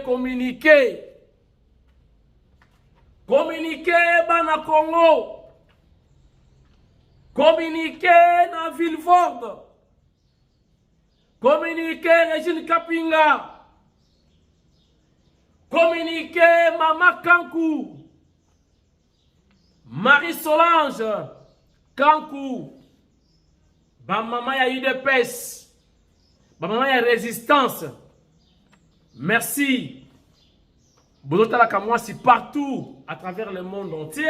communiqué. Communiqué bana Congo. Communiqué na Villefort. Communiqué Régine Kapinga. Communiqué Mama Kankou. Marie Solange Kankou. Ba maman ya UDPS. Ba maman ya résistance. Merci. Bolotala Kamwasi partout à travers le monde entier.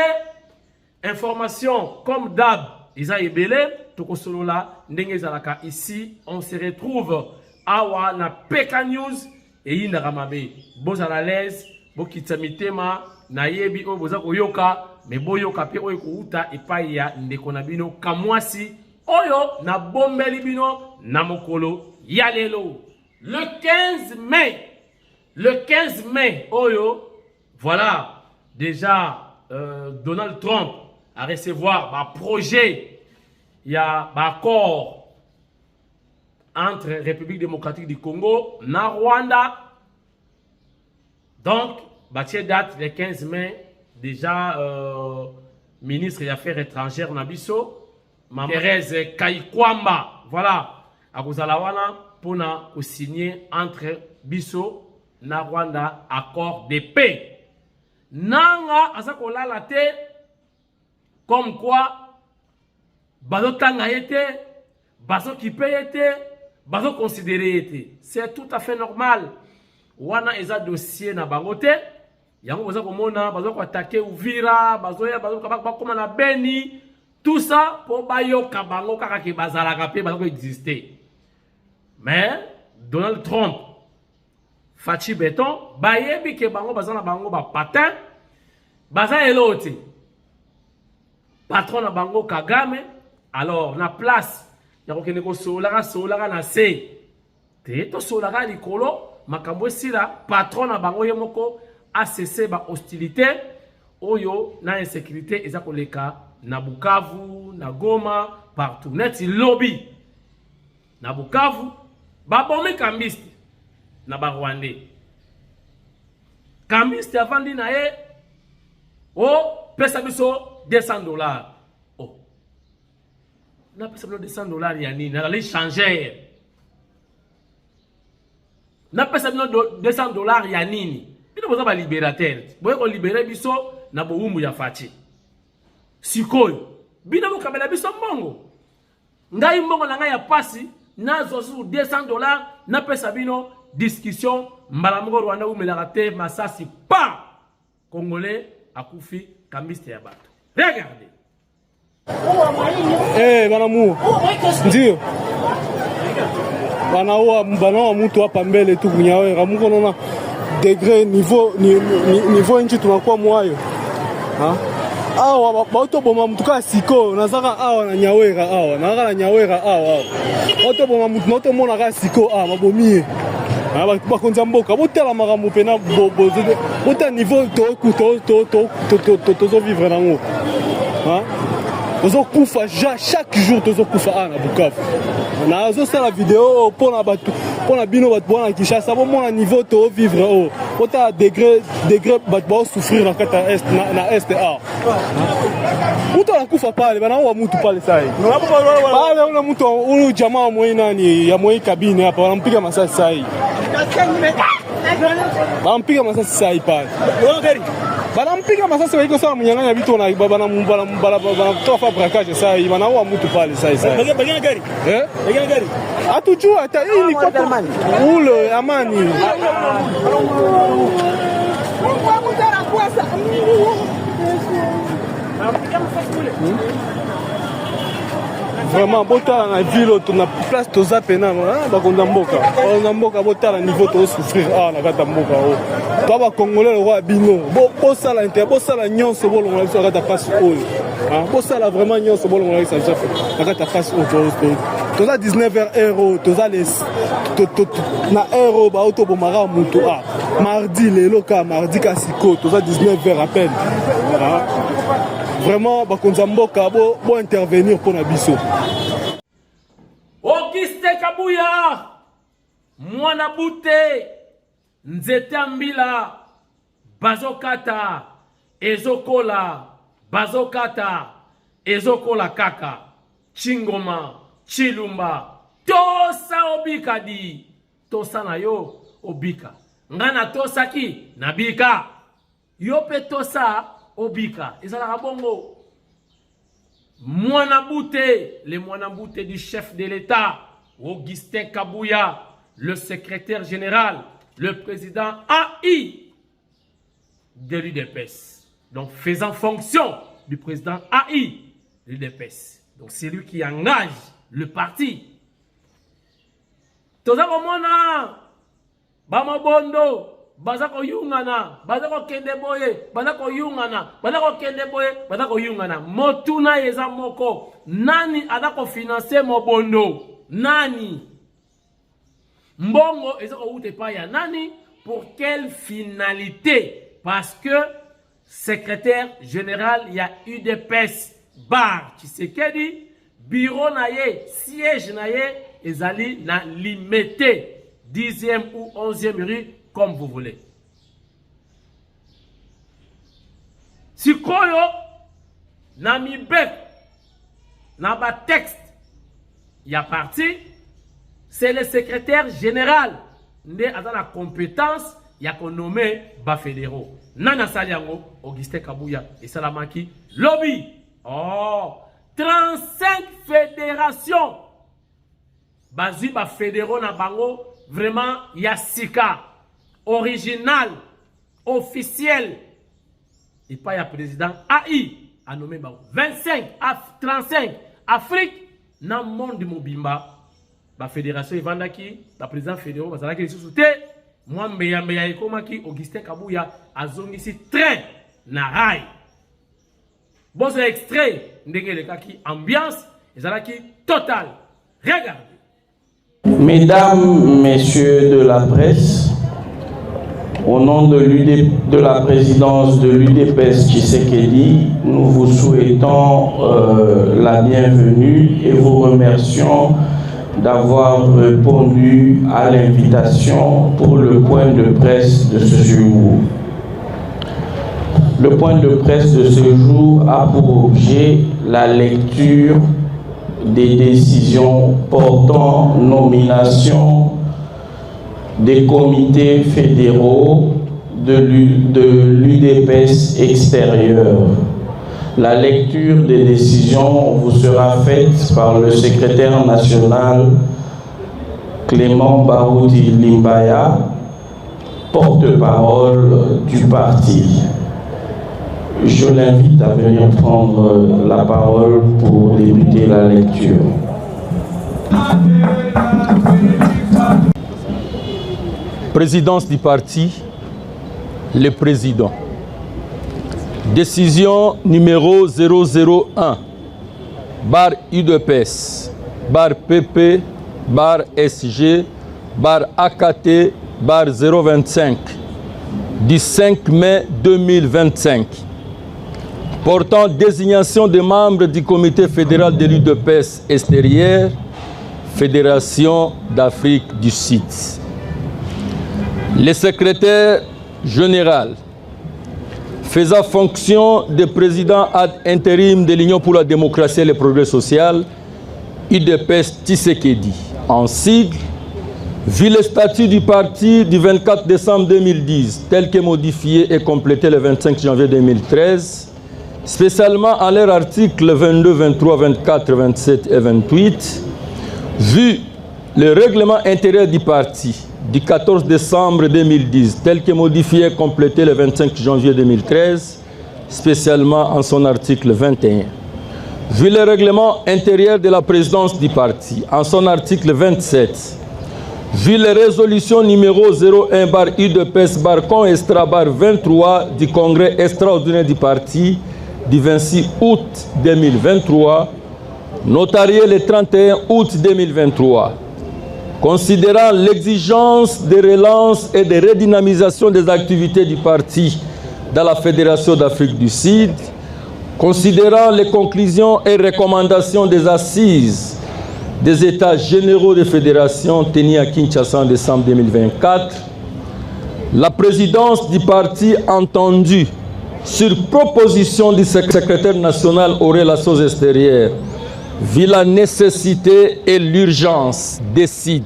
Information comme d'hab, Isa Ebele, Tokosolola, Ndengezalaka ici. On se retrouve awa na PK News et Yinda Ramabe. Bozala l'aise, Bokitsamitema, Nayebi o boza koyoka, mais boyoka pe oyo kouta epai ya ndeko na bino Kamwasi oyo na bombeli bino na mokolo ya lelo. Le 15 mai. Le 15 mai, Oyo, voilà, déjà Donald Trump a recevoir un projet, il y a un accord entre République démocratique du Congo et Rwanda. Donc, bâtie date le 15 mai, déjà ministre des Affaires étrangères Nabiso, Thérèse Kaikwamba, voilà, à Gozalawana pour signer entre Biso na Rwanda accord de paix. Nanga asakola la te comme quoi bazo tanga été, bazo kipe été, bazo considéré été. C'est tout à fait normal. Wana eza dossier na bangote. Yango bazo komona bazo ko attaquer Uvira, bazo ya bazo kabaka koma na Beni, tout ça pour bayo kabango kaka ki bazala kapé bazo exister. Mais Donald Trump Fachi Beton, bayebi ke bango bazana bango ba patin, baza eloti. Patron na bango Kagame, alors na place, yako kene ko solara na se. Te to solara likolo, makambo sila, patron na bango yemoko a cessé ba hostilité, oyo na insécurité ezako leka na Bukavu, na Goma, partout. Neti lobby. Na Bukavu, ba bombe Kambiste. Na Rwandais. Kambiste avandi na ye oh pesa biso $200. Oh. Na pesa biso $200 ya nini? Na les changer. Na pesa biso $200 ya nini? Bino boza ba libérateur. Boye ko libérer biso na boumbu ya Fachi. Sikoyo. Bino mo kamela biso mbongo. Ngai mbongo na ngai ya pasi na zozu $200 na pesa bino discussion Mbalamongo Rwanda ou Melarate Masasi pas Congolais akufi Kambiste ya bato. Regardez. Banamu. Ndio. Banawa mtu hapa mbele tu kunyawe ramuko nona degré niveau nchi tunakuwa mwayo. Awa bato boma mtuka siko nazaka awa na nyawera awa na nyawera awa. Bato boma mtu noto mona ka siko mabomiye. Bakonza mboka botala makambo pena bota niveau to vivre nango. Tozo kufa chaque jour tozo kufa na Bukavu. Na zo sala vidéo pona batu pona bino batu bona Kinshasa bo mona niveau to vivre o. Bota degré batu ba souffrir na kata est na est a. Muto na kufa pale bana wa mutu pale sai. Pale una mutu ulu jamaa mwe nani ya mwe kabine hapa wanampiga masasi sai. Wanampiga masasi sai pale. Banampiga masasi waiko sana mnyang'anya vitu na bana kutoa braquage sai banaua mtu pale sai. Bagana gari. Bagana gari. Atujua hata hii ni kwa ule amani. Vraiment botala na ville to na place to zapena bakonda mboka botala niveau to souffrir na kata mboka o to ba congolais le roi bino bo sala inter bo sala nyonso bo longola so kata passe oyo bo sala vraiment nyonso bo longola ça fait na kata passe o to za 19 € to za les na euro ba auto bo mara mutu mardi lelo ka mardi ka siko to za 19 à peine vraiment bakonza mboka bo intervenir pour na biso. Auguste Kabuya, Mwana Bute, nzete mbila bazokata ezokola bazokata ezokola kaka chingoma chilumba tosa obika di tosa na yo obika ngana tosa ki nabika yo pe tosa obika ezala bongo le Mwanabute du chef de l'État Augustin Kabouya, le secrétaire général, le président AI de l'UDPS. Donc, faisant fonction du président AI de l'UDPS. Donc, c'est lui qui engage le parti. Tozakomona, Bamabondo, Bazako Yungana, Bazako Kendeboye, Bazako Yungana, Bazako Kendeboye, Bazako Yungana. Motuna yeza moko. Nani adako financer Mobondo? Nani? Mbongo ezako ute paya nani? Pour quelle finalité? Parce que secrétaire général il y a UDPS bar Tshisekedi bureau naye siège naye ezali na limité 10e ou 11e rue comme vous voulez. Sikoyo na mibek na ba texte il y a parti, c'est le secrétaire général. Nde a la compétence, il y a qu'on nommé ba fédéraux. Nana Saliango, Augustin Kabouya et Salamaki, lobby. Oh, 35 fédérations. Bazi ba fédéraux na bango, vraiment, il y a Sika, original, officiel. Et pas il y a président AI, a nommé bango. 25, 35, Afrique. Dans le monde de Mobimba, la fédération Evandaki, la président fédéral, parce que les sous-soutés, moi, Mbeya Ekomaki, Augustin Kabouya, a zongi ici train, na rail. Bon, c'est extrait, qui ambiance, et ça qui total. Regardez. Mesdames, messieurs de la presse, au nom de la présidence de l'UDPS Tshisekedi, nous vous souhaitons la bienvenue et vous remercions d'avoir répondu à l'invitation pour le point de presse de ce jour. Le point de presse de ce jour a pour objet la lecture des décisions portant nomination des comités fédéraux de l'UDPS extérieur. La lecture des décisions vous sera faite par le secrétaire national Clément Baroudi Limbaya, porte-parole du parti. Je l'invite à venir prendre la parole pour débuter la lecture. Présidence du parti, le président. Décision numéro 001, bar UDPS, bar PP, bar SG, bar AKT, bar 025, du 5 mai 2025, portant désignation des membres du comité fédéral de l'UDPS extérieur, Fédération d'Afrique du Sud. Le secrétaire général, faisant fonction de président ad intérim de l'Union pour la démocratie et le progrès social, UDPS Tshisekedi, en sigle, vu le statut du parti du 24 décembre 2010, tel que modifié et complété le 25 janvier 2013, spécialement en leurs articles 22, 23, 24, 27 et 28, vu le règlement intérieur du parti du 14 décembre 2010, tel que modifié et complété le 25 janvier 2013, spécialement en son article 21. Vu le règlement intérieur de la présidence du parti, en son article 27, vu les résolutions numéro 01 bar UDPS bar con extra bar 23 du congrès extraordinaire du parti du 26 août 2023, notarié le 31 août 2023, considérant l'exigence de relance et de redynamisation des activités du parti dans la Fédération d'Afrique du Sud, considérant les conclusions et recommandations des assises des États généraux de fédération tenues à Kinshasa en décembre 2024, la présidence du parti entendu sur proposition du secrétaire national aux relations extérieures, vu la nécessité et l'urgence, décide.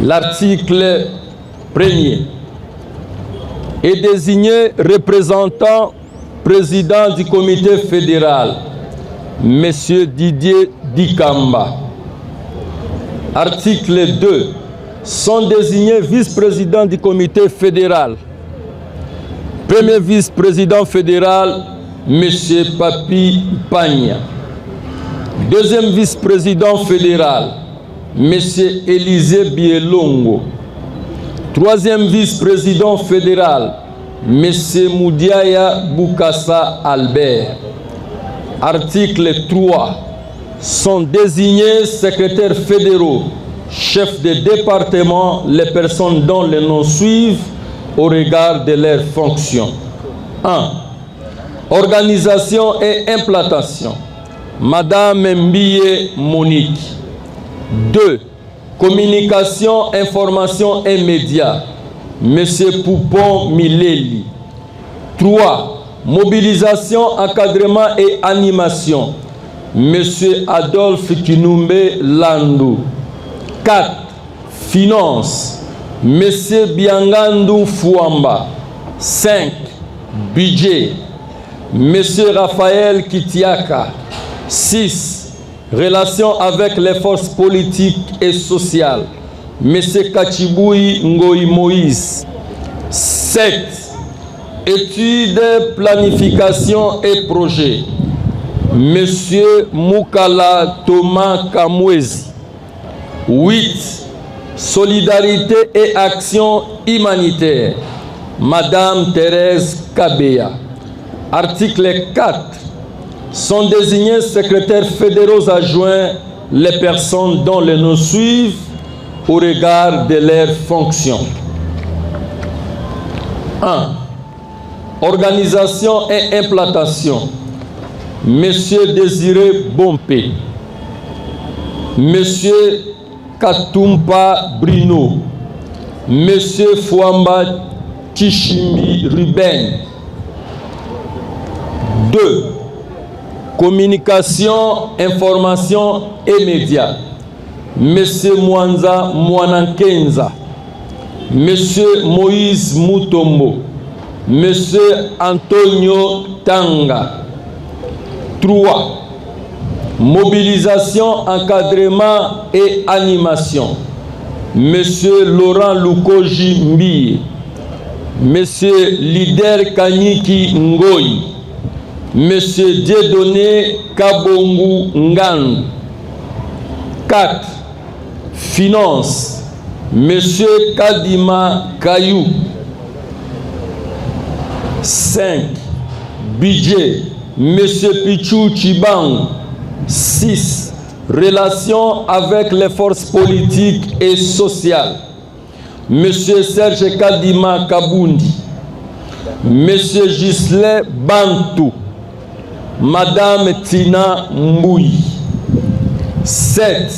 L'article 1er est désigné représentant président du comité fédéral, M. Didier Dikamba. Article 2. Sont désignés vice-présidents du comité fédéral. Premier vice-président fédéral, M. Papi Pagna. Deuxième vice-président fédéral, M. Élisée Bielongo. Troisième vice-président fédéral, M. Moudiaya Boukassa Albert. Article 3. Sont désignés secrétaires fédéraux, chefs de département, les personnes dont les noms suivent au regard de leurs fonctions. 1. Organisation et implantation. Madame Mbiye Monique. 2. Communication, information et médias. Monsieur Poupon Mileli. 3. Mobilisation, encadrement et animation. Monsieur Adolphe Kinumbe Landou. 4. Finances. Monsieur Biangandou Fouamba. 5. Budget. Monsieur Raphaël Kitiaka. 6. Relations avec les forces politiques et sociales. Monsieur Kachiboui Ngoï Moïse. 7. Études, planification et projets. Monsieur Moukala Thomas Kamwezi. 8. Solidarité et action humanitaire. Madame Thérèse Kabea. Article 4. Sont désignés secrétaires fédéraux adjoints les personnes dont les noms suivent au regard de leurs fonctions. 1. Organisation et implantation. Monsieur Désiré Bompé. Monsieur Katumpa Brino. Monsieur Fouamba Tishimi Ruben. 2. Communication, information et médias. Monsieur Mwanza Mwanankenza. Monsieur Moïse Mutombo. Monsieur Antonio Tanga. 3. Mobilisation, encadrement et animation. Monsieur Laurent Lukoji Mbi. Monsieur Lider Kanyiki Ngoyi. Monsieur Dieudonné Kabongu Ngan. 4. Finances. Monsieur Kadima Kayou. 5. Budget. Monsieur Pichou Chibang. 6. Relations avec les forces politiques et sociales. Monsieur Serge Kadima Kabundi. Monsieur Gisley Bantou. Madame Tina Mboui. 7.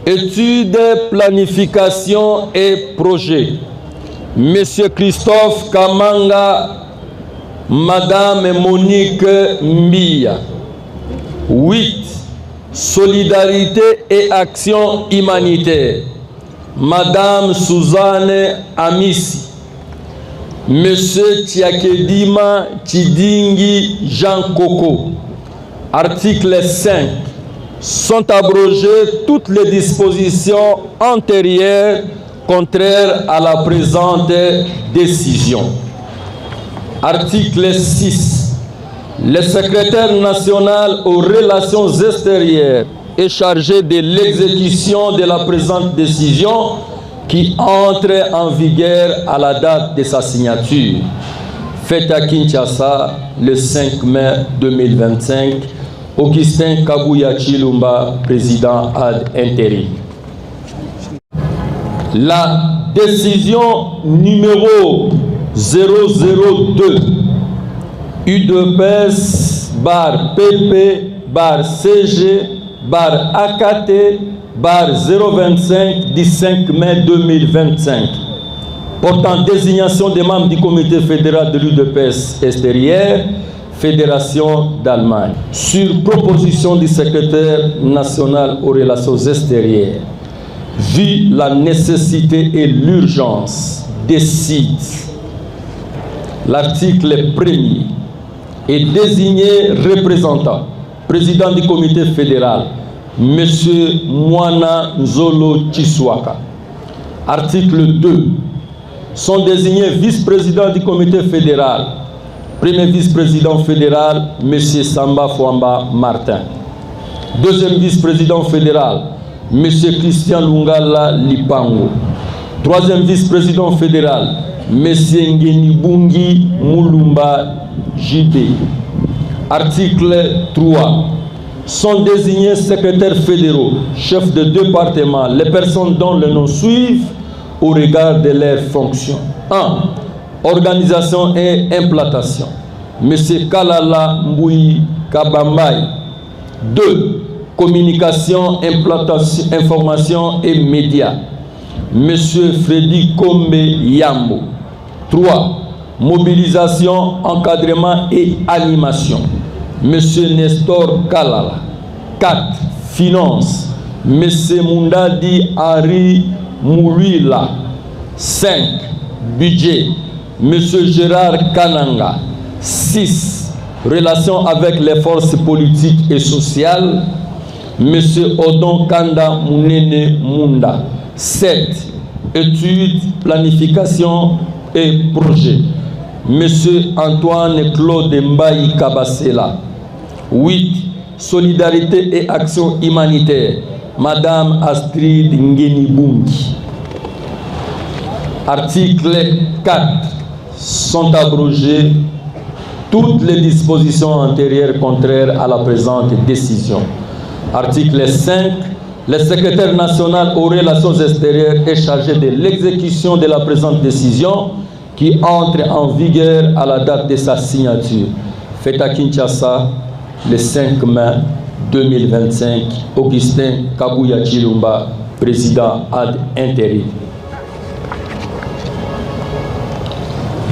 Études, planification et projets. Monsieur Christophe Kamanga. Madame Monique Mbia. 8. Solidarité et action humanitaire. Madame Suzanne Amissi. Monsieur Tiakedima Tidingi Jean Coco. Article 5. Sont abrogées toutes les dispositions antérieures contraires à la présente décision. Article 6. Le secrétaire national aux relations extérieures est chargé de l'exécution de la présente décision qui entre en vigueur à la date de sa signature. Faite à Kinshasa le 5 mai 2025. Augustin Kabouya Chilumba, président ad intérim. La décision numéro 002 UDPS /PP /CG /AKT bar 025 du 5 mai 2025, portant désignation des membres du comité fédéral de l'UDPS extérieur, Fédération d'Allemagne, sur proposition du secrétaire national aux relations extérieures, vu la nécessité et l'urgence, décide l'article 1er et désigner représentant, président du comité fédéral, M. Mwana Nzolo Chiswaka. Article 2. Sont désignés vice-président du comité fédéral, premier vice-président fédéral, M. Samba Fouamba Martin. Deuxième vice-président fédéral, M. Christian Lungala Lipango. Troisième vice-président fédéral, M. Ngeni Bungi Moulumba JB. Article 3. Sont désignés secrétaires fédéraux, chefs de département, les personnes dont le nom suivent au regard de leurs fonctions. 1. Organisation et implantation, M. Kalala Mboui Kabambaï. 2. Communication, implantation, information et médias, M. Freddy Kombe Yambo. 3. Mobilisation, encadrement et animation, M. Nestor Kalala. 4. Finance, M. Mundadi Henri Mouruila. 5. Budget, M. Gérard Kananga. 6. Relations avec les forces politiques et sociales, M. Odon Kanda Mounene Munda. 7. Études, planification et projets, M. Antoine Claude Mbaye Kabasela. 8. Solidarité et action humanitaire, Madame Astrid Ngeni Bungi. Article 4. Sont abrogées toutes les dispositions antérieures contraires à la présente décision. Article 5. Le secrétaire national aux relations extérieures est chargé de l'exécution de la présente décision qui entre en vigueur à la date de sa signature. Fait à Kinshasa le 5 mai 2025. Augustin Kabuya Chilumba, président ad intérim.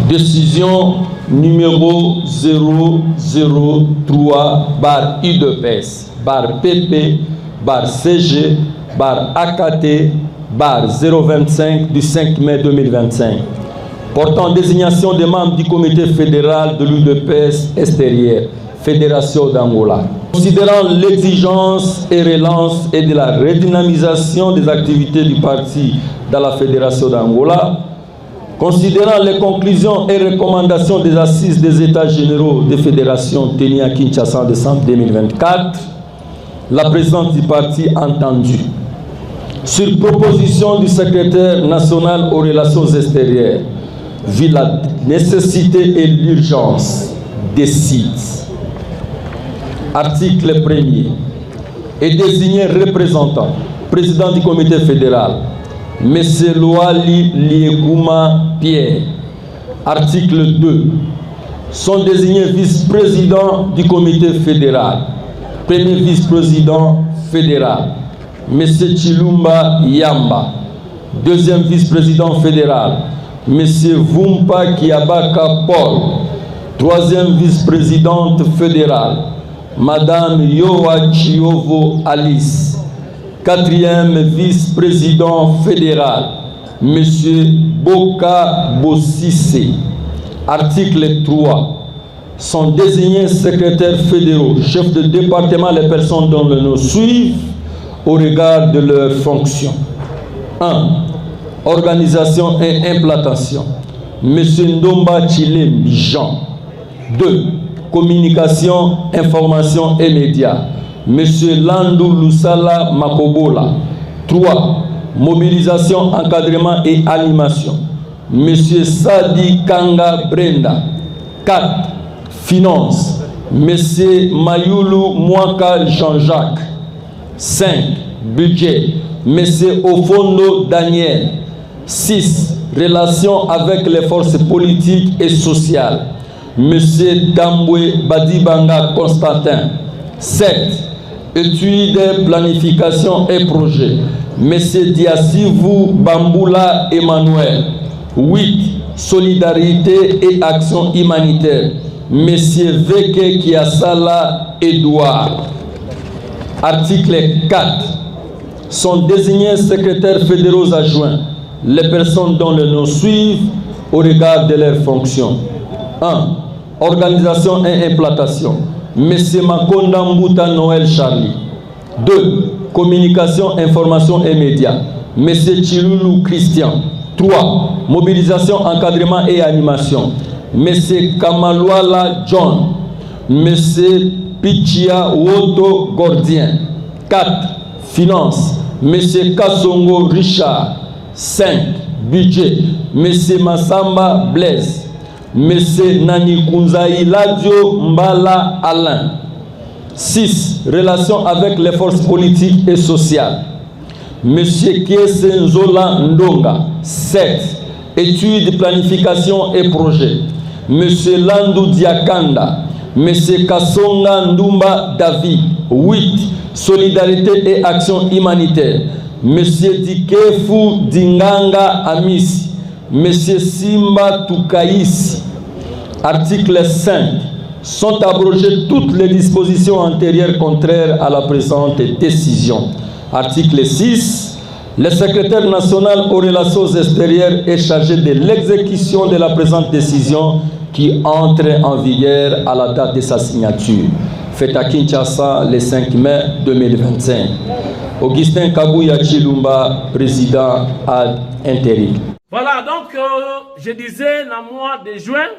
Décision numéro 003/UDPS /PP /CG /AKT /025 du 5 mai 2025, portant désignation des membres du comité fédéral de l'UDPS extérieur, Fédération d'Angola. Considérant l'exigence et relance et de la redynamisation des activités du parti dans la Fédération d'Angola, considérant les conclusions et recommandations des assises des États généraux des fédérations tenues à Kinshasa en décembre 2024, la présidence du parti entendue, sur proposition du secrétaire national aux relations extérieures, vu la nécessité et l'urgence, décide. Article 1er. Et désigner représentant, président du comité fédéral, M. Loali Lieguma Pierre. Article 2. Sont désignés vice-président du comité fédéral, premier vice-président fédéral, M. Chilumba Yamba. Deuxième vice-président fédéral, M. Vumpa Kiabaka Paul. Troisième vice-présidente fédérale, Madame Yoa Chiovo Alice. Quatrième vice-président fédéral, M. Boka Bossissé. Article 3. Sont désignés secrétaires fédéraux, chefs de département, les personnes dont le nom suivent au regard de leurs fonctions. 1. Organisation et implantation, M. Ndomba Chilem Jean. 2. Communication, information et médias, M. Landou Lusala Makobola. 3. Mobilisation, encadrement et animation, M. Sadi Kanga Brenda. 4. Finance, M. Mayulu Mwaka Jean-Jacques. 5. Budget, M. Ofondo Daniel. 6. Relations avec les forces politiques et sociales, M. Dambwe Badibanga Constantin. 7. études, planification et projet. Monsieur Diassivou Bamboula Emmanuel. 8. Solidarité et action humanitaire. Monsieur Veke Kiasala Edouard. Article 4. Sont désignés secrétaires fédéraux adjoints les personnes dont les noms suivent au regard de leurs fonctions. 1. Organisation et implantation. Monsieur Makonda Mbouta Noël Charlie. 2. Communication, information et médias. Monsieur Chiloulou Christian. 3. Mobilisation, encadrement et animation. Monsieur Kamalwala John. Monsieur Pichia Woto Gordien. 4. Finance. Monsieur Kassongo Richard. 5. Budget. Monsieur Massamba Blaise. Monsieur Nani Kunzaï Ladio Mbala Alain. 6. Relations avec les forces politiques et sociales. Monsieur Kiesenzola Ndonga. 7. Études, planification et projets. Monsieur Landou Diakanda. Monsieur Kassonga Ndumba David. 8. Solidarité et action humanitaire. Monsieur Dikefu Dinganga Amis. Monsieur Simba Toukaïs. Article 5. Sont abrogées toutes les dispositions antérieures contraires à la présente décision. Article 6. Le secrétaire national aux relations extérieures est chargé de l'exécution de la présente décision qui entre en vigueur à la date de sa signature. Fait à Kinshasa le 5 mai 2025. Augustin Kabouya Chilumba, président ad intérim. Voilà, donc je disais, dans le mois de juin,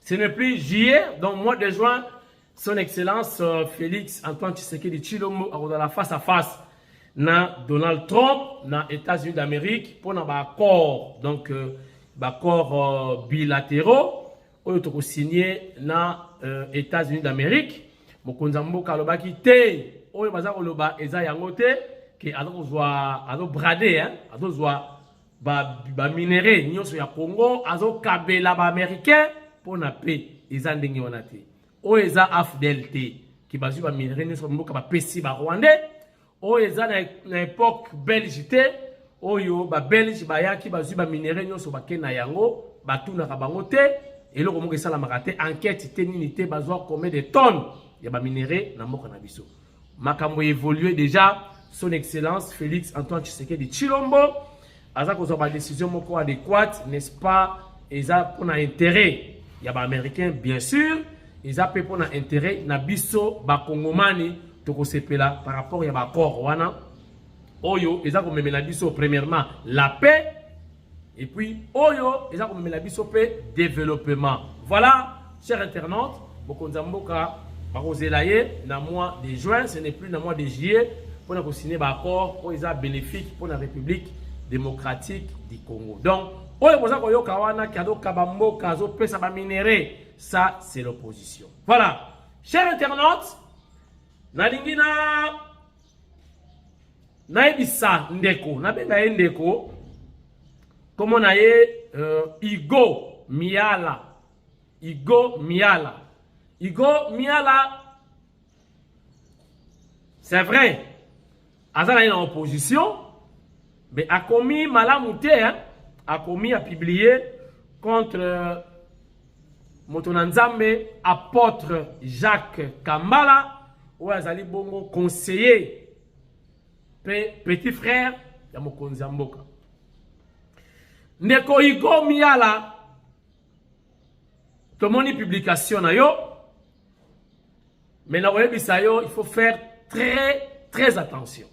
ce n'est plus juillet, donc mois de juin, son excellence Félix Antoine Tshisekedi Tshilombo a la face à face na Donald Trump na États-Unis d'Amérique pour un accord, donc accord bilatéraux où il a signé na États-Unis d'Amérique. Mokonzambo kalobaki te oyo baza koloba eza yango te ke azo brader hein azozwa ba minéraux nyonso ya Congo azo kabela ba américain pour na paix eza ndenge wana te oyo eza AFDL te ki bazwi ba minéraux nyonso mboka ba pesi ba rwandais oyo eza na époque belge te oyo ba belge bayaki bazwi ba minéraux nyonso bakena yango batunaka bango te eloko moko esalamaka te enquête te nini te bazwa combien de tonnes ya ba minéraux na mboka na biso makambo évolué déjà son excellence Félix Antoine Tshisekedi Tshilombo aza kozwa ba décision moko adéquate n'est-ce pas eza pour na intérêt ya ba américain bien sûr eza pe pour na intérêt na biso ba kongomani tokosepela par rapport ya ba accord wana oyo eza komemela biso premièrement la paix et puis oyo eza komemela biso pe développement. Voilà chers internautes bokonzamboka bakozelaye na mois de juin, ce n'est plus na mois de juillet pour na signer ba accord oyo eza bénéfique pour la République démocratique du Congo. Donc oyo boza koyoka wana kado kabamboka azo pesa ba minéraux, ça c'est l'opposition. Voilà chers internautes nalingi na ebisa ndeko na benga ye ndeko comment na ye Igo Miala c'est vrai azala en opposition mais a commis malamouté hein a commis à publier contre Motonanzambe apôtre Jacques Kambala ou azali bongo conseiller petit frère ya mokonzi mboka ndeko Igo Miala tomoni publication na yo mais na oyebisa yo il faut faire très attention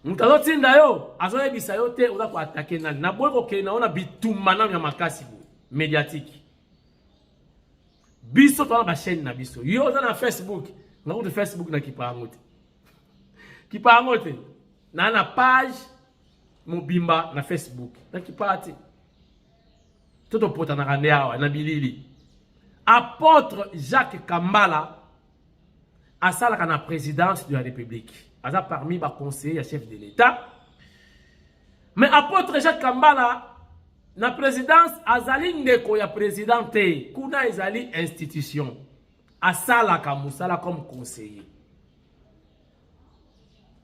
mutazo tinda yo azoyebisa yo te oza ko attaquer na boy ko ke na ona bitumana ya makasi médiatique biso to na chaîne na biso yo oza na Facebook na ko Facebook na kipangote na page mobimba na Facebook na kipati toto pota na kandeawa na bilili apôtre Jacques Kambala asalaka na présidence de la République aza parmi ba conseillers ya chef de l'État mais apôtre Jacques Kambala na présidence azali ndeko ya présidente kuna ezali institution asalaka musala comme conseiller.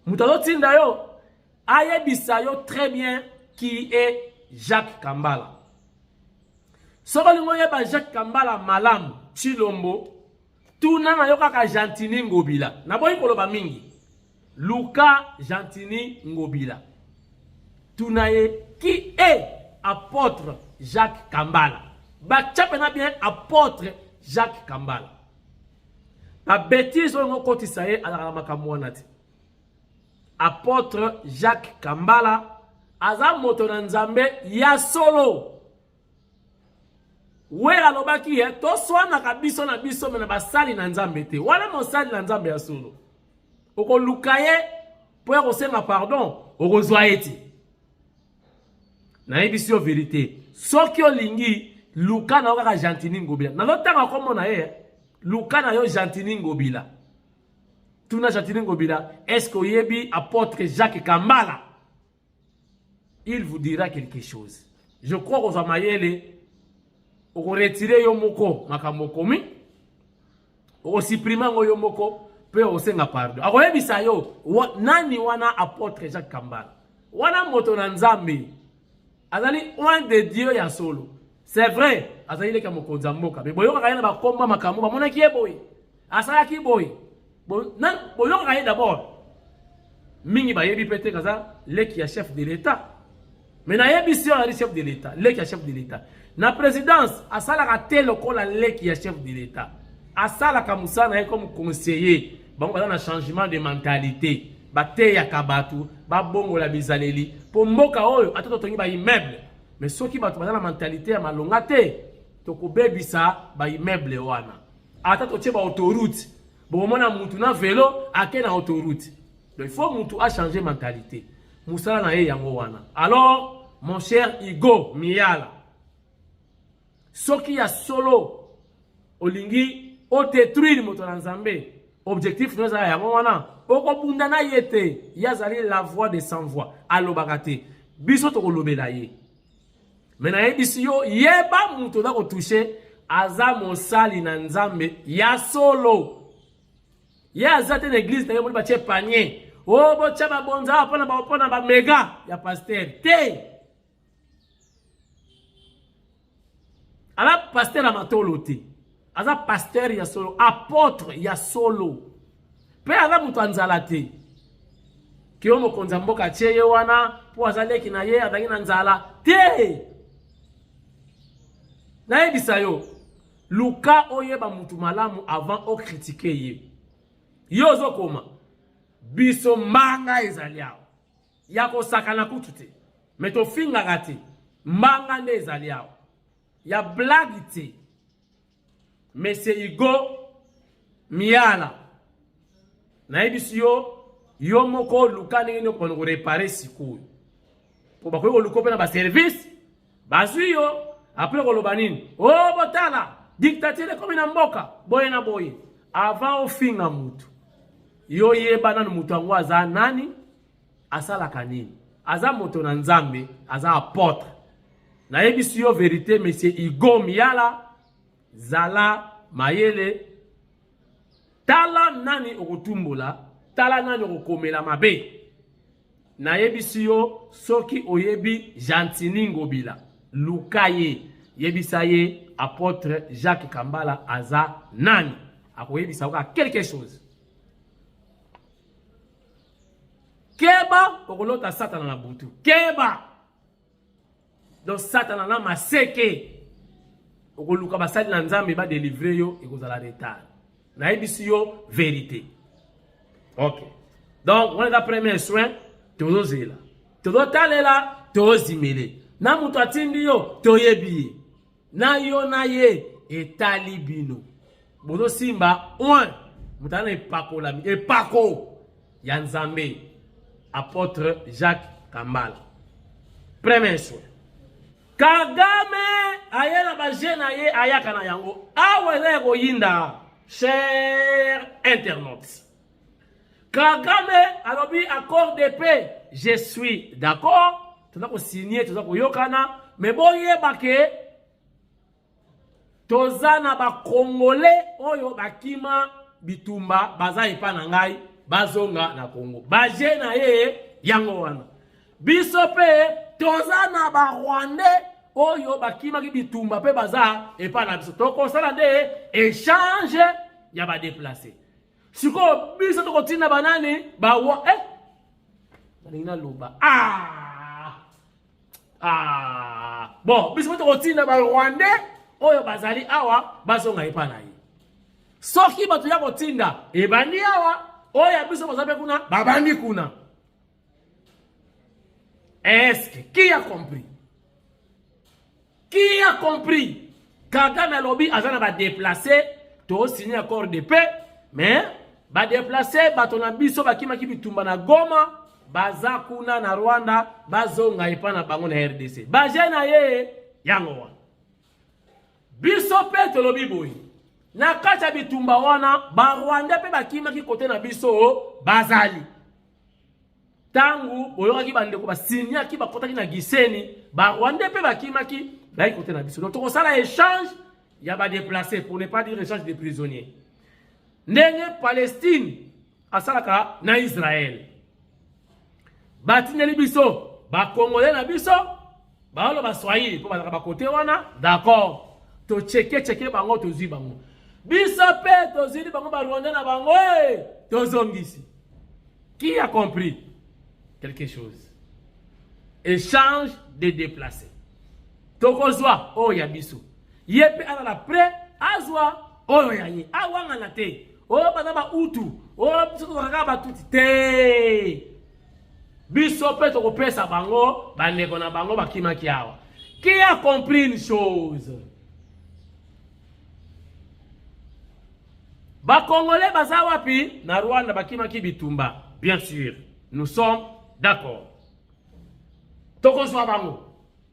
Moutalo tinda yo ayebisa yo très bien qui est Jacques Kambala. Soko lingo yeba Jacques Kambala malamu Chilombo tuna na yo kaka Gentini Ngobila. Na boyi koloba mingi. Luka Gentini Ngobila. Tunaye qui est apôtre Jacques Kambala. Ba tchapena bien apôtre Jacques Kambala. Ba bêtise on kotisa ye ala makamwana ti. Apôtre Jacques Kambala aza moto na nzambe ya solo. Wera lobaki ye to swana kabiso na biso mena basali na nzambe te. Wana mosali na nzambe ya solo. Oko lukaye po ya kosenga pardon, oko zwa eti. Na yebisi yo vérité. Soki olingi luka na okaka Gentini Ngobila. Na lotanga komona ye luka na yo Gentini Ngobila. Tuna Gentini Ngobila, est-ce que yebi apôtre Jacques Kambala? Il vous dira quelque chose. Je crois que vous amayele oko retirer yo moko makamokomi. Oko supprimer yo moko pe osenga pardon. Ako yebisa yo nani wana apôtre Jacques Kambala. Wana moto na nzambe. Azali un de Dieu ya solo. C'est vrai, azali leka mokonza mboka. Mais boyo kaka yana ba komba makambo ba mona ki boy. Asala ki boy. Boyo kaka d'abord. Mingi ba yebi pete kaza leki ya chef de l'État. Mais na yebi si on a chef de l'État, leki ya chef de l'État. Na présidence asala ka telo kola leki ya chef de l'État. Asala ka musana comme conseiller. Ba ngala na changement de mentalité. Ba te ya kabatu, ba bongo la bizaleli. Po mboka oyo atoto tongi ba immeuble. Mais soki ba tobana la mentalité ya malonga te, toko bebisa ba immeuble wana. Ata to tie ba autoroute. Bo mona mutu na vélo ake na autoroute. Donc il faut mutu a changer mentalité. Musala na ye yango wana. Alors mon cher Igo Miyala, soki ya solo olingi o détruire moto na nzambe. Objectif nous a yango wana. Oko bundana yete yazali la voix de sans voix alobakate biso to kolobela ye mena yebisi yo yeba muto na ko toucher aza mosali na nzambe ya solo ya azate na église na yo ba tie panier o bo chaba bonza pona ba mega ya pasteur te ala pasteur amatolo te aza pasteur ya solo apôtre ya solo. Pe aza mutu anzala te. Kiyo mokonza mboka cheye wana po azaleki na ye adangi na nzala te. Na yebisa yo luka oyeba mutu malamu avant o critiquer ye. Yo zo koma biso manga ezali awo. Ya ko sakana kutu te. Meto finga gati manga ne ezali awo. Ya blague te. Monsieur Igo Miyala. Na yebisi yo moko luka nini ko ngo réparer sikoyo. Po ba ko luko pe na ba service bazui yo après ko lobanini. Oh botala dictature comme na mboka boye na boye avant au finga mutu. Yo yeba na mutu ango aza nani asala kanini. Aza moto na nzambe, aza apôtre. Na yebisi yo vérité monsieur Igo Miyala zala mayele tala nani okotumbola, tala nani okomela mabe. Na yebisi yo soki oyebi Gentini Ngobila, lukaye yebisa ye apôtre Jacques Kambala aza nani. Akoyebisa oka quelque chose. Keba okolota satana na butu. Keba. Donc satana na maseke. Okoluka basali na nzambe ba délivrer yo ekozala retard. Na yebisi yo vérité. Ok. Donc, on est la première soin, tozozela. Tozotalela, tozimele. Na mutu atindi yo, toyebiye. Na yo na ye, etali bino. Bozo simba, mutana epakola, epako, ya nzambe, apôtre Jacques Kambala. Premier soin. Kagame, ayena ba jena ye, ayaka na yango. Awe ko yinda. Chers internautes, Kagame alobi accord de paix. Je suis d'accord. Tu as signé, tu as yokana. Mais bon, yebake tozana ba Congolais oyo bakima bitumba baza epa na ngai bazonga na Congo baje na ye yango wana biso pe tozana ba Rwandais oyo bakima ki bitumba pe baza epa na biso tokosala nde échange ya ba déplacer siko biso tokotina banani ba nina loba bon biso tokotina ba Rwandais oyo bazali awa bazonga epa na ye soki bato ya kotinda ebandi awa oyo biso bazabe kuna babandi kuna. Est-ce que qui a compris? Qui a compris? Kagame alobi azana ba déplacer to signer accord de paix mais ba déplacer bato na biso bakima ki bitumba na Goma baza kuna na Rwanda bazonga epa na bango na RDC baje na ye yango wana biso pe tolobi boyi na kacha bitumba wana ba Rwanda pe bakima ki kote na biso bazali tangu boyoka ki bandeko basinya ki bakota ki na Giseni ba Rwanda pe bakima ki ba kote na biso donc to sala échange ya ba déplacer pour ne pas dire échange de prisonniers ndenge Palestine asalaka na Israël batineli biso ba Congolais na biso ba lo ba Swahili po ba kote wana d'accord to cheke bango to zi bango biso pe to zi bango ba Rwanda na bango to zongisi. Qui a compris quelque chose? Échange de déplacés tokozwa oya biso yepe ala la pré azwa oyo yanyi awanga na te oyo bana ba utu oyo biso tokaka ba tuti te biso pe tokopesa bango bandeko na bango bakima kiawa. Qui a compris une chose? Ba Congolais baza wapi na Rwanda bakima ki bitumba? Bien sûr, nous sommes d'accord. Tokozwa bango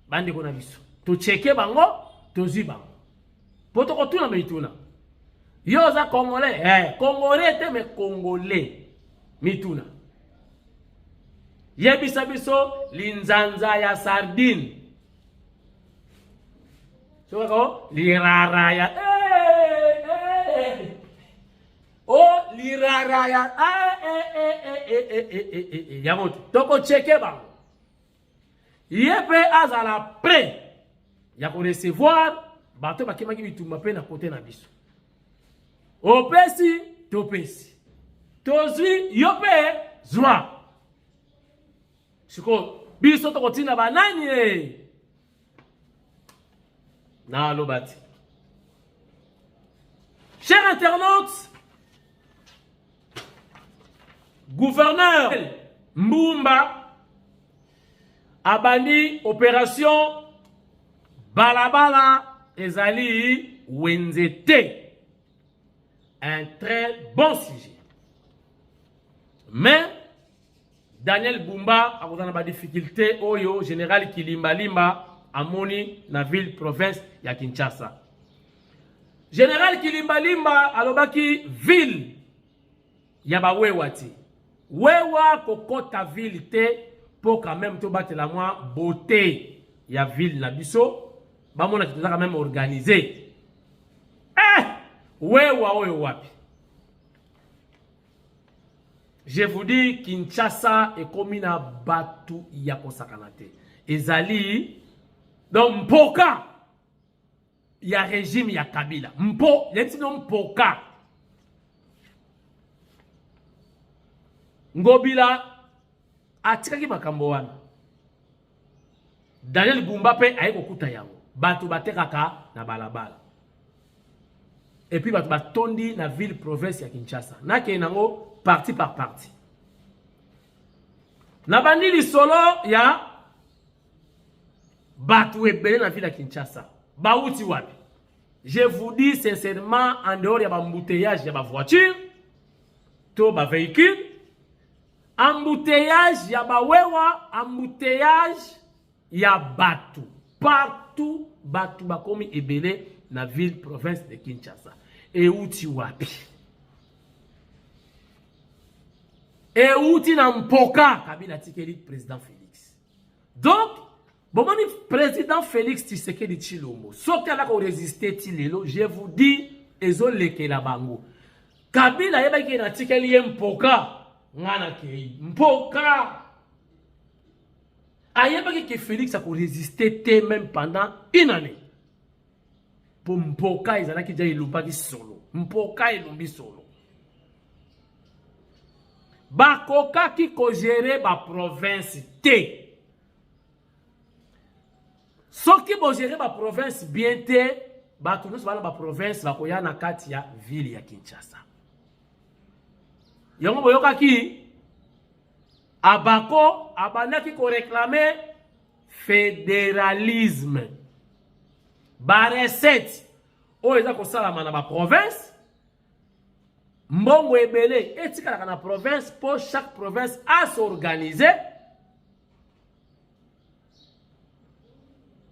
bandeko na biso to cheke bango to zi bango po tokotuna mituna yo za Congolais Congolais te me Congolais mituna yebisa biso linzanza ya sardine soko lirara ya lirara ya yamoto toko cheke bango yepe azala prêt ya ko recevoir bato bakima ki bitumba pe na kote na biso opesi topesi tozwi yope zwa siko biso tokotina banani na lobati. Chers internautes, gouverneur Mbumba abandi opération Balabala ezali Wenzete. Un très bon sujet. Mais Daniel Bumba a besoin de difficulté oyo général Kilimbalimba amoni na ville province ya Kinshasa. Général Kilimbalimba alobaki ville ya ba wewati. Wewa kokota ville te pour quand même to battre la moi beauté ya ville na biso. Ba mona ki quand même organisé. Wewa oyo wapi. Je vous dis Kinshasa est comme na batu ya kosakanate. Ezali donc mpoka ya régime ya Kabila. Mpo, yenti no mpoka. Ngobila atikaki makambo wana. Daniel Bumba pe aye kokuta yango. Batu batekaka na balabala. Et puis batu batondi na ville province ya Kinshasa. Nake nango parti par parti. Na bandi li solo ya batu ebele na ville ya Kinshasa. Bauti wapi? Je vous dis sincèrement, en dehors ya ba embouteillage ya ba voiture, to ba véhicule, embouteillage ya ba wewa, embouteillage ya batu. Partout batu bakomi ebele na ville province de Kinshasa. Et uti wapi? Et uti na mpoka Kabila tikeli président Félix. Donc Bon, président Félix Tshisekedi Tshilombo, sauf qu'elle a résisté Tilelo, je vous dis, ezoleke la bango. Kabila yeba ki na tikeli mpoka, ngana kei, mpoka. Ayeba ki Félix a résisté même pendant une année. Pour mpoka, ils ont qui déjà ilumba solo. Mpoka ilumbi solo. Bakoka qui ko gérer ba province T. Ceux qui vont gérer ma province bien, nous sommes ma province, va koya na kati ya ville ya Kinshasa. Yongo boyoka ki abako abana ki ko réclamer fédéralisme. Ba recette o eza ko sala na ba province. Mbongo ebele etika na province pour chaque province à s'organiser.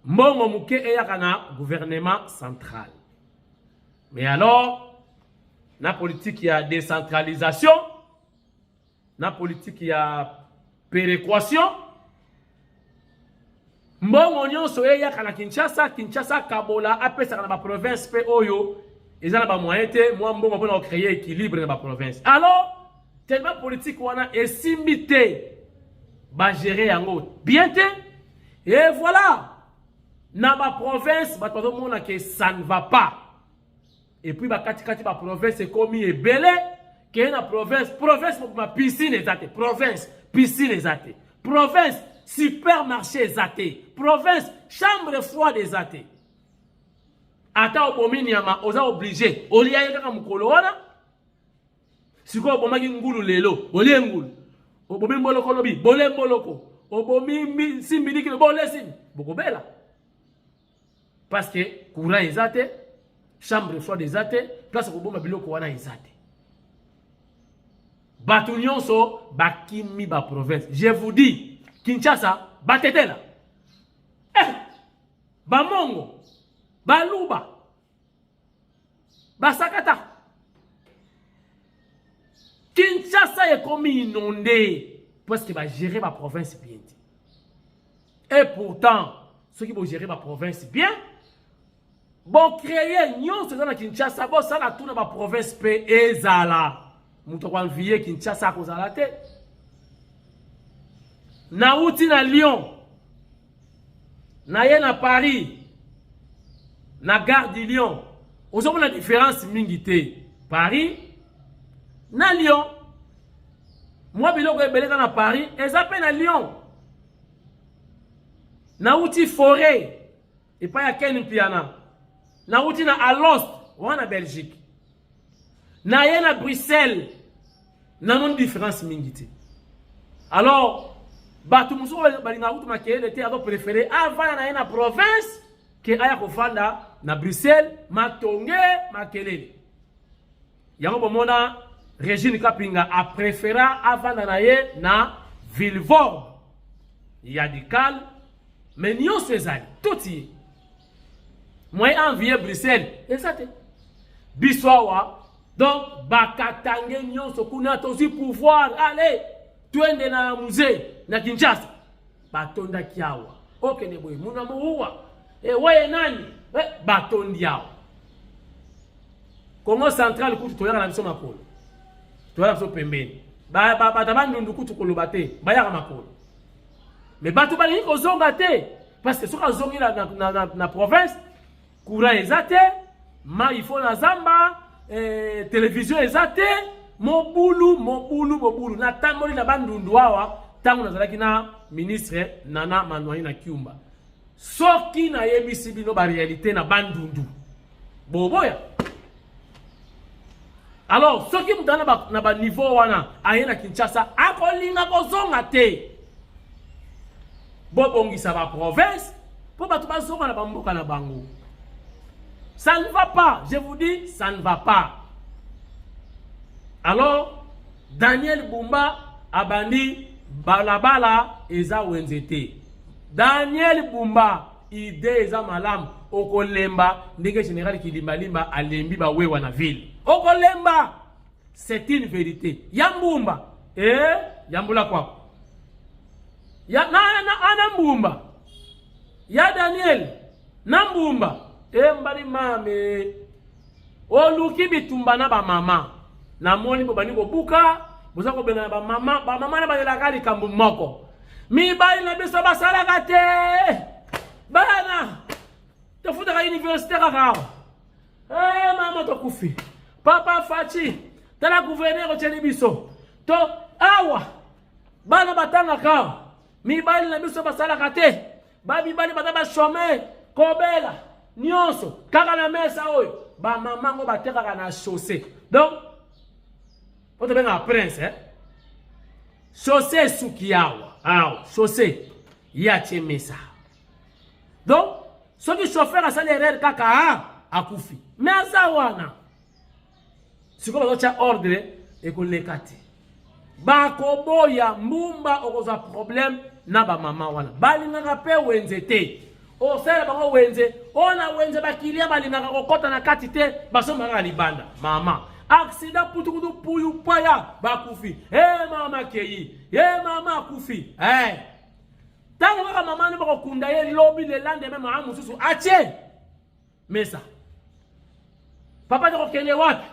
Mbongo muke eyaka na gouvernement central. Mais alors, na politique il y a décentralisation, na politique il y a péréquation. Mbongo nyonso eyaka na Kinshasa, Kinshasa Kabola apesa na ba province pe oyo, ezala ba moyen te, moi mbongo pona créer équilibre na ba province. Alors, tellement politique wana esimbité ba gérer yango bien te. Et voilà. Dans ma province, que ça ne va pas. Et puis, ma province est comme il est belé. Que la province, ma piscine est athée. Province, piscine est athée. Province, supermarché est athée. Province, chambre froide est athée. Attends, au Miniama, on a obligé. On y a un mukolo. Si quoi, on a un goulou lelo, on y a un goulou. On a un boloko lobi, bolé boloko. On a un simili qui le bolé sim. Beaucoup bella. Parce que courant est athée, chambre froide est athée, place au bon biloko wana est athée. Batunion so bakimi ba province. Je vous dis, Kinshasa, batete là. Bamongo, Baluba, Basakata. Kinshasa est comme inondé parce qu'il va gérer ma province bien. Et pourtant, ceux qui vont gérer ma province bien, bon créer nyon c'est dans Kinshasa, bon ça la tout dans ma province pe ezala. Muto kwa vie Kinshasa ko zala te. Na uti na Lyon. Na ye na Paris. Na gare de Lyon. Vous avez la différence mingité. Paris na Lyon. Moi biloko ebele dans Paris, et appellent na Lyon. Na uti forêt. Et pas ya ken piana. Na uti na Alost, wana Belgique. Na ye na Bruxelles. Na non différence mingité. Alors, batu muso balinga uti makele te ado préféré avant na ye na province que aya kofanda na Bruxelles, matonge makelele. Yango bomona Régine Kapinga a préféré avant na ye na Villevorde. Il y a du calme, mais nyon sezali tout y. Moi envié Bruxelles, et ça te biswawa. Donc bakatange nyon so kuna tosi pouvoir allez twende na musée na Kinshasa. Batonda kiawa. Okene boy muna muwa. Waye nani? Batondi yao. Congo central kutu toyaka na biso makolo. Toyaka biso pembeni. Batabandundu kutu kolobate, bayaka makolo. Mais batu balingi kozonga te parce que soka zongi na province, courant ezate, ma il faut na zamba, télévision ezate, mobulu. Na tamboli na bandundu awa, tangu nazalaki na ministre Nana Manwani na Kiumba. Soki na yebisi bino ba réalité na bandundu. Boboya. Alors, soki mutana na ba niveau wana ayena Kinshasa, akolinga kozonga te. Bobongisa ba province, pour batu bazonga na bamboka na bango. Ça ne va pas, je vous dis, ça ne va pas. Alors, Daniel Bumba abandi balabala eza wenzete. Daniel Bumba idée eza malam okolemba ndenge général Kilimbalimba alembi ba wewa na ville. Okolemba, c'est une vérité. Yambumba, yambula kwa. Ya na Mbumba. ya Daniel Nambumba mbali mame oluki bitumba na ba mama na moni bo bani ko buka boza ko bena ba mama na ba la kali kambu moko mi bali na biso basala kate bana to futa ka université ka mama to kufi papa fachi tala gouverneur o tsheni biso to awa bana batanga ka mi bali na biso basala kate ba mi bali bataba chômer kobela nyonso kaka na mesa oyo ba mama ngo bateka na chaussée donc on te benga prince chaussée sukiawa chaussée ya chemesa donc soki chauffeur asali erreur kaka akufi mais azawana siko bazocha ordre ekoleka te bakoboya mbumba okoza problème na ba mama wana balingaka pe wenze te osala bango wenze ona wenze bakilia balingaka kokota na kati te basomaka libanda mama accident putukutu puyu paya bakufi mama keyi mama akufi tango kaka mama ne bakokunda ye lobi le lendemain mama mususu atie mesa papa de kokende wapi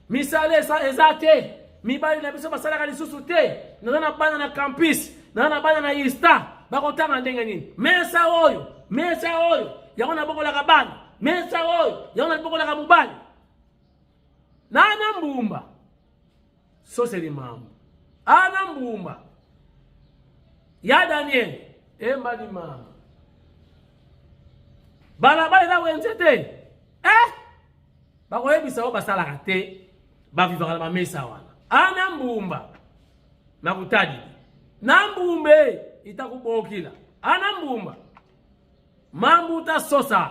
misale eza te mibali na biso basalaka lisusu te na bana na campus na bana na ista bakotanga ndenge nini mesa oyo yango na bokolaka bana mesa oyo yango na bokolaka mobali na mbumba so c'est mambo ana mbumba ya Daniel mbali mama bana bali za wenze te bakoyebisa o basalaka te bavivaka na mesa wana ana mbumba nakutadi na mbumbe itakubokila ana mbumba mambuta sosa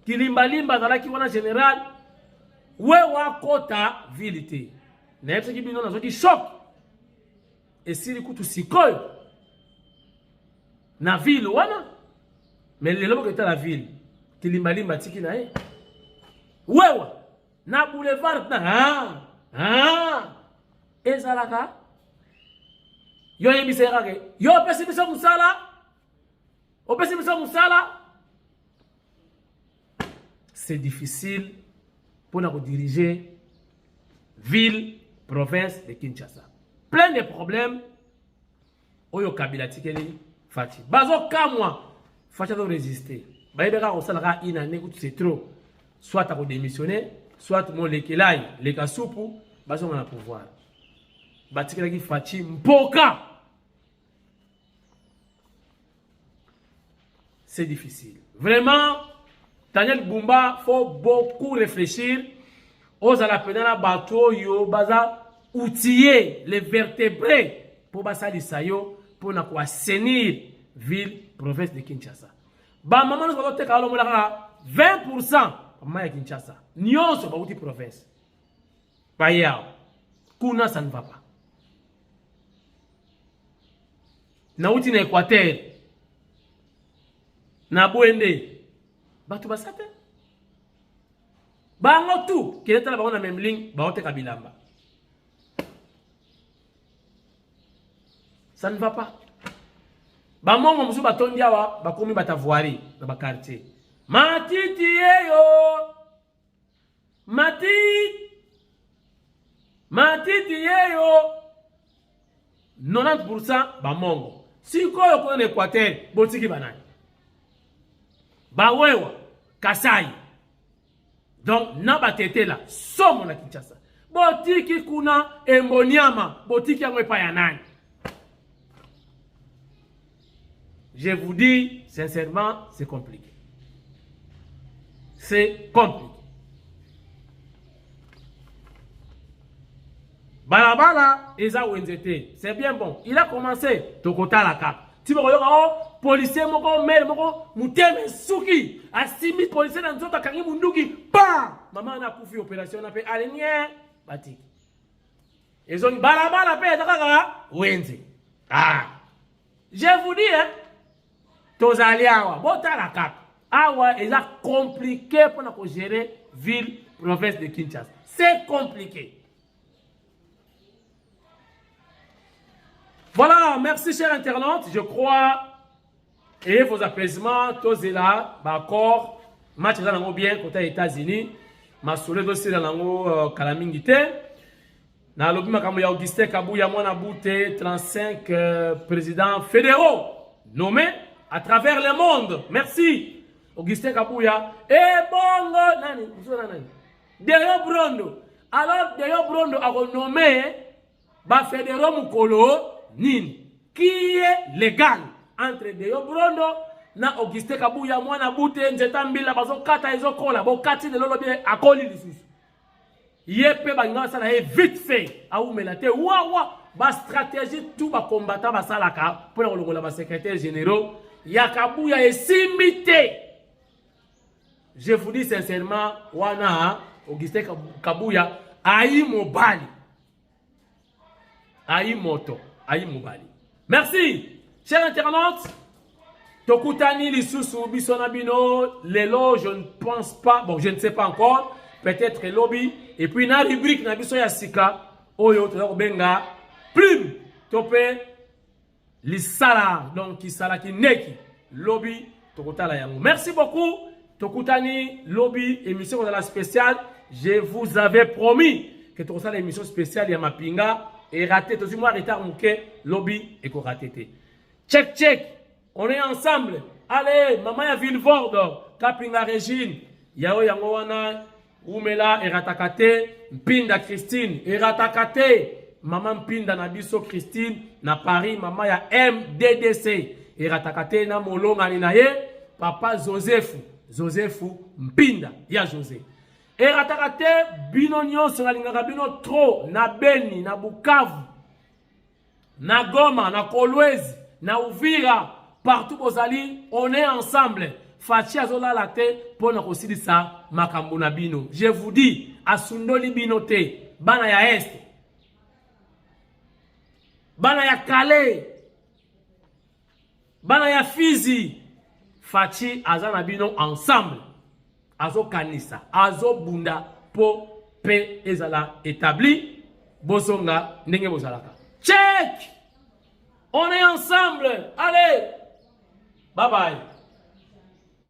kilimbalimba zalaki wana general we wakota vilite na yepse kibino na zoki shock esiri kutu sikoyo na ville wana melelo boketa la ville kilimbalimba tiki na wewa na boulevard na ezalaka yo yebisera ke yo pesi biso musala c'est difficile pour nous diriger ville province de Kinshasa plein de problèmes oyo kabila tikeli fati bazo kamwa fati do résister bayebeka ko sala ina ne kutu c'est trop soit à démissionner soit mon lekelai le kasupu bazo na pouvoir batikela ki fati mpoka c'est difficile. Vraiment, Daniel Bumba, faut beaucoup réfléchir aux alapena bateau yo baza outiller les vertébrés pour basa lisayo pour na ko assainir ville province de Kinshasa. Ba maman nous va te kalo molaka 20% mama ya Kinshasa. Nyonso ba uti province. Ba ya kuna ça ne va pas. Na uti na Équateur. Na boende batu basate bango tu keleta la bango na même ligne baote kabilamba ça ne va pas bamongo musu batondi awa bakomi batavoiri na ba quartier matiti yeyo matiti yeyo 90% bamongo sikoyo ko na Équateur botiki banani Bawewa, Kasai. Donc, naba tete la, somo na Kinshasa. Botiki kuna emboniama, botiki ya mwepa ya nani. Je vous dis, sincèrement, c'est compliqué. C'est compliqué. Balabala, Eza Wenzete, c'est bien bon. Il a commencé, Tokota la cap. Tu me regardes, policier moko maire moko muteme suki asimi policier na nzoto kangi munduki pa mama na kufi opération na pe alenye batiki ezo balabala pe takaka wenze je vous dis tozali awa botala kaka awa eza compliqué pour na ko gérer ville province de Kinshasa c'est compliqué. Voilà, merci chers internautes, je crois et vos apaisements, tous là, d'accord, match dans bien côté États-Unis, ma soule dossier dans l'ango calamingité. Na lobi makambo ya Augustin Kabuya mwana boute 35 présidents fédéraux nommés à travers le monde. Merci Augustin Kabuya. Et bongo nani, nani? Deyo Brondo. Alors Deyo Brondo a renommé ba fédéraux mukolo nini qui est légal entre Deyo Brondo na Augustin Kabuya mwana boute nzeta mbila bazo kata ezo kola bo kati de lolo bien akoli lisusu. Yepe banga sala vite fait a umelate wa ba stratégie tout ba combattant ba salaka pour longola ba secrétaire généraux ya Kabuya esimité. Je vous dis sincèrement wana Augustin Kabuya ayi mobali ayi moto ayi mobali. Merci chers internautes. Tokutani lisusu bisona bino lelo je ne pense pas, bon je ne sais pas encore, peut-être lobby et puis na rubrique na biso ya sika oyo to benga plume topé lisala donc kisala ki neki lobby tokutala yango. Merci beaucoup Tokutani lobby émission dans la spéciale, je vous avais promis que tokutala émission spéciale ya mapinga et raté tout moi retard muke lobby et ko raté. Check on est ensemble. Allez, maman ya Villevorde, Kapinga Régine, Yao yango wana, Umela Eratakate, Mpinda Christine, Eratakate, maman Mpinda Nabiso Christine, na Paris, maman ya MDDC, Eratakate na Molonga ninaye, papa Joseph Mpinda, ya José. Eratakate, binonyo, sonalingaka bino trop, na Beni, na Bukavu, na Goma, na Kolwezi, na Uvira, partout Bozali, on est ensemble. Fachi azola la te pour nous aussi ça makambo na bino. Je vous dis, asundoli binote, bana ya est, bana ya Calais, bana ya Fizi, Fachi azana bino ensemble. Azo kanisa, azo bunda po pe ezala établi, bozonga ndenge bozalaka. Check! On est ensemble. Allez! Bye bye.